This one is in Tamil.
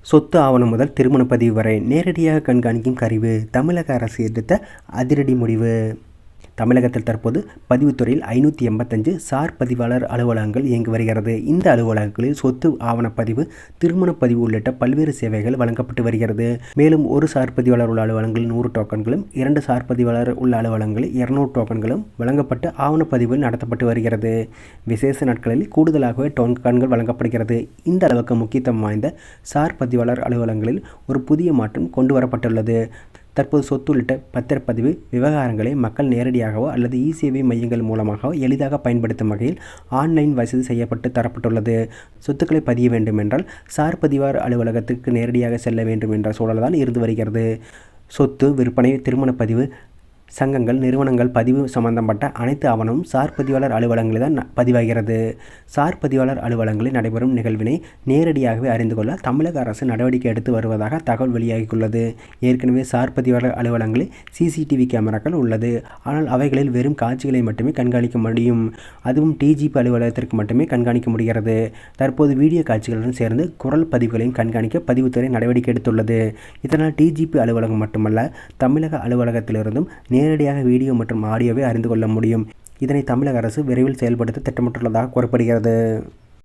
சொத்து ஆவணம் முதல் திருமண பதிவு வரை நேரடியாக கண்காணிக்கும் கருவி. தமிழக அரசு எடுத்த அதிரடி முடிவு. தமிழகத்தில் தற்போது பதிவுத்துறையில் 585 சார் பதிவாளர் அலுவலகங்கள் இயங்கி வருகிறது. இந்த அலுவலகங்களில் சொத்து ஆவணப்பதிவு, திருமண பதிவு உள்ளிட்ட பல்வேறு சேவைகள் வழங்கப்பட்டு வருகிறது. மேலும் ஒரு சார் பதிவாளர் உள்ள அலுவலகங்களில் 100 டோக்கன்களும், 2 சார் பதிவாளர் உள்ள அலுவலகங்களில் 200 டோக்கன்களும் வழங்கப்பட்டு ஆவணப்பதிவுகள் நடத்தப்பட்டு வருகிறது. விசேஷ நாட்களில் கூடுதலாகவே டோக்கன்கள் வழங்கப்படுகிறது. இந்த அளவுக்கு முக்கியத்துவம் வாய்ந்த சார் பதிவாளர் அலுவலகங்களில் ஒரு புதிய மாற்றம் கொண்டு வரப்பட்டுள்ளது. தற்போது சொத்து உள்ளிட்ட பத்திரப்பதிவு விவகாரங்களை மக்கள் நேரடியாகவோ அல்லது இ-சேவை மையங்கள் மூலமாகவோ எளிதாக பயன்படுத்தும் வகையில் ஆன்லைன் வசதி செய்யப்பட்டு தரப்பட்டுள்ளது. சொத்துக்களை பதிய வேண்டுமென்றால் சார் பதிவாளர் அலுவலகத்துக்கு நேரடியாக செல்ல வேண்டும் என்ற சூழல் தான் இருந்து வருகிறது. சொத்து விற்பனை, திருமண பதிவு, சங்கங்கள், நிறுவனங்கள் பதிவு சம்பந்தப்பட்ட அனைத்து ஆவணமும் சார் பதிவாளர் அலுவலகங்களில் தான் பதிவாகிறது. சார் பதிவாளர் அலுவலகங்களில் நடைபெறும் நிகழ்வினை நேரடியாகவே அறிந்து கொள்ள தமிழக அரசு நடவடிக்கை எடுத்து வருவதாக தகவல் வெளியாகியுள்ளது. ஏற்கனவே சார் பதிவாளர் அலுவலகங்களில் CCTV கேமராக்கள் உள்ளது. ஆனால் அவைகளில் வெறும் காட்சிகளை மட்டுமே கண்காணிக்க முடியும். அதுவும் டிஜிபி அலுவலகத்திற்கு மட்டுமே கண்காணிக்க முடிகிறது. தற்போது வீடியோ காட்சிகளுடன் சேர்ந்து குரல் பதிவுகளையும் கண்காணிக்க பதிவுத்துறை நடவடிக்கை எடுத்துள்ளது. இதனால் டிஜிபி அலுவலகம் மட்டுமல்ல, தமிழக அலுவலகத்திலிருந்தும் நேரடியாக வீடியோ மற்றும் ஆடியோவை அறிந்து கொள்ள முடியும். இதனை தமிழக அரசு விரைவில் செயல்படுத்த திட்டமிட்டுள்ளதாக கூறப்படுகிறது.